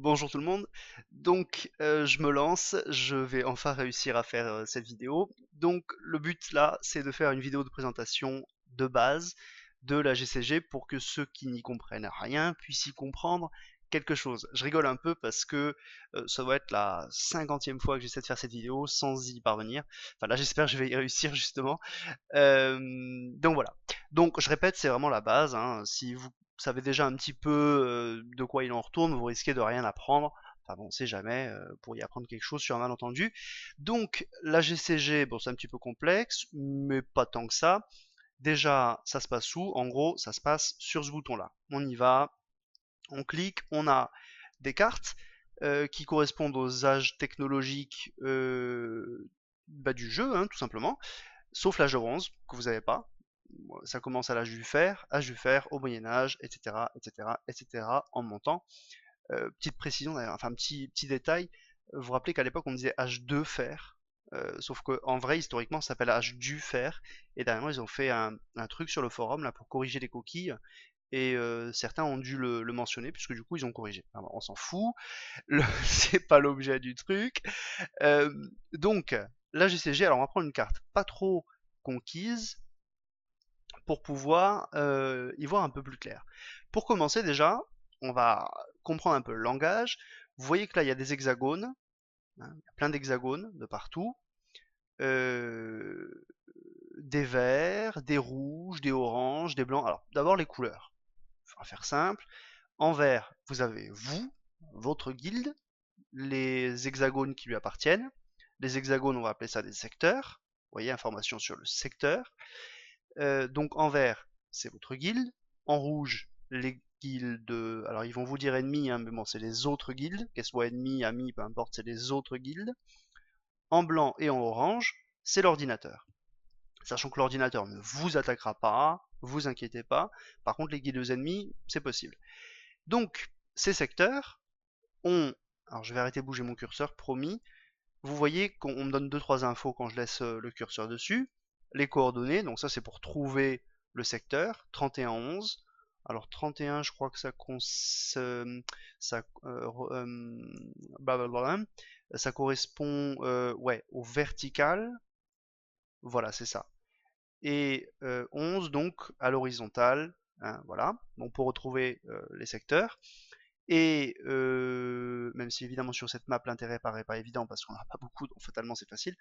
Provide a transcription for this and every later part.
Bonjour tout le monde. Donc, je me lance, je vais enfin réussir à faire cette vidéo. Donc, le but là, c'est de faire une vidéo de présentation de base de la GCG pour que ceux qui n'y comprennent rien puissent y comprendre quelque chose. Je rigole un peu parce que ça doit être la 50e fois que j'essaie de faire cette vidéo sans y parvenir. Enfin là, j'espère que je vais y réussir justement. Euh, donc voilà. Donc je répète, c'est vraiment la base, hein. Si vous savez déjà un petit peu de quoi il en retourne, vous risquez de rien apprendre. Enfin bon, on sait jamais, pour y apprendre quelque chose sur un malentendu. Donc la GCG, bon c'est un petit peu complexe, mais pas tant que ça. Déjà, ça se passe où? En gros, ça se passe sur ce bouton-là. On y va, on clique, on a des cartes qui correspondent aux âges technologiques du jeu, hein, tout simplement, sauf l'âge de bronze, que vous n'avez pas. Ça commence à l'âge du fer, au Moyen-Âge, etc., etc., etc., en montant. Petite précision d'ailleurs, enfin petit détail, vous vous rappelez qu'à l'époque on disait âge de fer, sauf qu'en vrai, historiquement, ça s'appelle âge du fer, et dernièrement ils ont fait un truc sur le forum là pour corriger les coquilles, et certains ont dû le mentionner, puisque du coup ils ont corrigé. Alors, on s'en fout, c'est pas l'objet du truc. Euh, donc, la GCG, alors on va prendre une carte pas trop conquise, pour pouvoir y voir un peu plus clair. Pour commencer déjà, on va comprendre un peu le langage. Vous voyez que là, il y a des hexagones, hein, il y a plein d'hexagones de partout, euh, des verts, des rouges, des oranges, des blancs. Alors, d'abord les couleurs. On va faire simple. En vert, vous avez vous, votre guilde, les hexagones qui lui appartiennent. Les hexagones, on va appeler ça des secteurs. Vous voyez, information sur le secteur. Donc en vert, c'est votre guilde. En rouge, les guildes. Alors ils vont vous dire ennemis, hein, mais bon, c'est les autres guildes. Qu'elles soient ennemis, amis, peu importe, c'est les autres guildes. En blanc et en orange, c'est l'ordinateur. Sachant que l'ordinateur ne vous attaquera pas, vous inquiétez pas. Par contre, les guildes ennemis, c'est possible. Donc, ces secteurs ont. Alors je vais arrêter de bouger mon curseur, promis. Vous voyez qu'on me donne deux trois infos quand je laisse le curseur dessus. Les coordonnées, donc ça c'est pour trouver le secteur, 3111. Alors 31, je crois que ça, blablabla, ça correspond ouais, au vertical, voilà c'est ça. Et 11 donc à l'horizontale, hein, voilà, donc pour retrouver les secteurs. Et même si évidemment sur cette map l'intérêt paraît pas évident parce qu'on n'a pas beaucoup, donc fatalement c'est facile,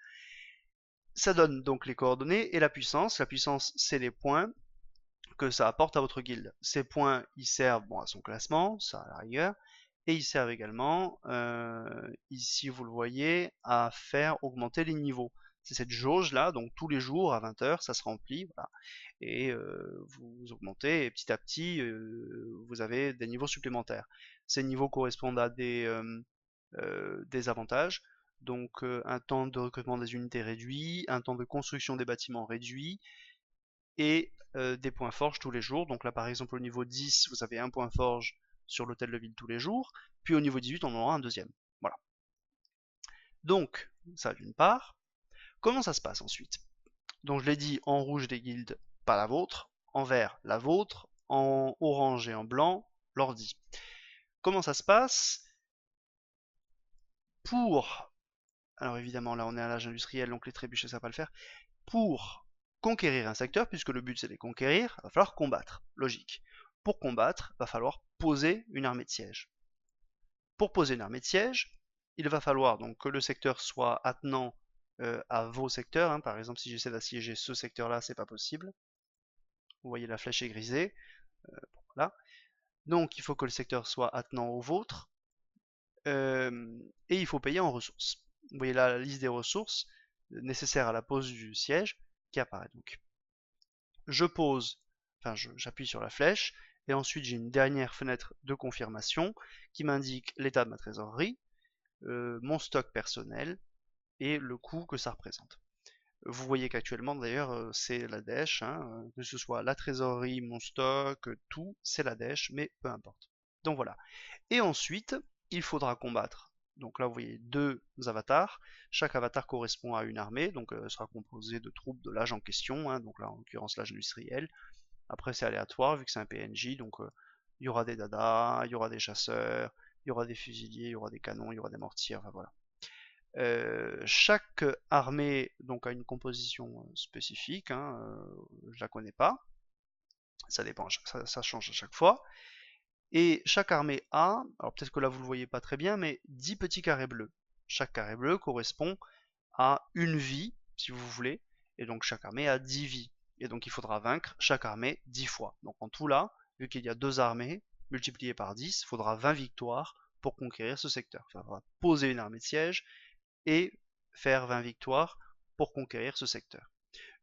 ça donne donc les coordonnées et la puissance. La puissance, c'est les points que ça apporte à votre guilde. Ces points, ils servent bon, à son classement, ça à la rigueur, et ils servent également, ici vous le voyez, à faire augmenter les niveaux. C'est cette jauge là, donc tous les jours à 20 heures, ça se remplit, voilà. Et vous augmentez, et petit à petit, vous avez des niveaux supplémentaires. Ces niveaux correspondent à des avantages. Donc un temps de recrutement des unités réduit, un temps de construction des bâtiments réduit, et des points forge tous les jours. Donc là par exemple au niveau 10, vous avez un point forge sur l'hôtel de ville tous les jours, puis au niveau 18, on en aura un deuxième. Voilà. Donc, ça d'une part. Comment ça se passe ensuite? Donc je l'ai dit, en rouge des guildes, pas la vôtre, en vert la vôtre, en orange et en blanc, l'ordi. Comment ça se passe? Pour, alors évidemment là on est à l'âge industriel, donc les trébuchets ça va pas le faire, pour conquérir un secteur, puisque le but c'est de les conquérir, il va falloir combattre, logique. Pour combattre, il va falloir poser une armée de siège. Pour poser une armée de siège, il va falloir donc que le secteur soit attenant à vos secteurs, hein. Par exemple, si j'essaie d'assiéger ce secteur-là, c'est pas possible. Vous voyez la flèche est grisée. Voilà. Donc il faut que le secteur soit attenant au vôtre. Et il faut payer en ressources. Vous voyez là la liste des ressources nécessaires à la pose du siège qui apparaît donc. Je pose, enfin j'appuie sur la flèche, et ensuite j'ai une dernière fenêtre de confirmation qui m'indique l'état de ma trésorerie, mon stock personnel et le coût que ça représente. Vous voyez qu'actuellement d'ailleurs c'est la dèche, hein, que ce soit la trésorerie, mon stock, tout c'est la dèche, mais peu importe. Donc voilà. Et ensuite, il faudra combattre. Donc là, vous voyez deux avatars. Chaque avatar correspond à une armée, donc sera composé de troupes de l'âge en question, hein, donc là en l'occurrence l'âge industriel. Après c'est aléatoire vu que c'est un PNJ, donc il y aura des dadas, il y aura des chasseurs, il y aura des fusiliers, il y aura des canons, il y aura des mortiers, enfin voilà. Chaque armée donc a une composition spécifique, hein, je la connais pas, ça dépend, ça change à chaque fois. Et chaque armée a, alors peut-être que là vous le voyez pas très bien, mais 10 petits carrés bleus. Chaque carré bleu correspond à une vie, si vous voulez, et donc chaque armée a 10 vies. Et donc il faudra vaincre chaque armée 10 fois. Donc en tout là, vu qu'il y a deux armées, multipliées par 10, il faudra 20 victoires pour conquérir ce secteur. Il faudra poser une armée de siège et faire 20 victoires pour conquérir ce secteur.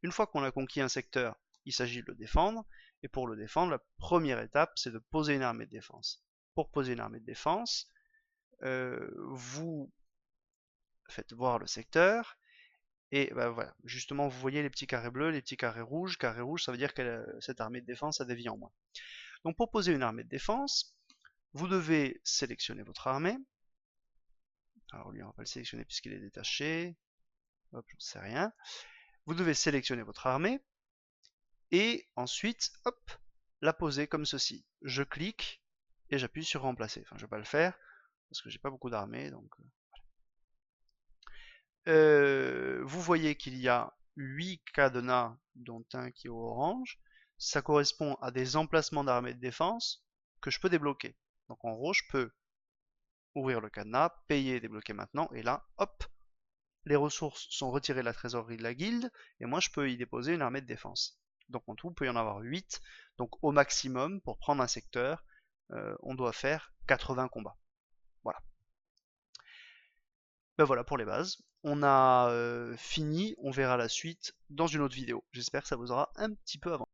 Une fois qu'on a conquis un secteur, il s'agit de le défendre, et pour le défendre, la première étape, c'est de poser une armée de défense. Pour poser une armée de défense, vous faites voir le secteur, et ben voilà, justement, vous voyez les petits carrés bleus, les petits carrés rouges. Carré rouge, ça veut dire que cette armée de défense a des vies en moins. Donc pour poser une armée de défense, vous devez sélectionner votre armée. Alors lui, on va pas le sélectionner puisqu'il est détaché. Hop, j'en sais rien. Vous devez sélectionner votre armée et ensuite, hop, la poser comme ceci. Je clique et j'appuie sur remplacer. Enfin, je vais pas le faire parce que j'ai pas beaucoup d'armées, donc. Vous voyez qu'il y a 8 cadenas, dont un qui est orange. Ça correspond à des emplacements d'armées de défense que je peux débloquer. Donc en gros, je peux ouvrir le cadenas, payer et débloquer maintenant, et là, hop, les ressources sont retirées de la trésorerie de la guilde, et moi je peux y déposer une armée de défense. Donc en tout, il peut y en avoir 8. Donc au maximum, pour prendre un secteur, on doit faire 80 combats. Voilà. Ben voilà pour les bases. On a fini, on verra la suite dans une autre vidéo. J'espère que ça vous aura un petit peu avancé.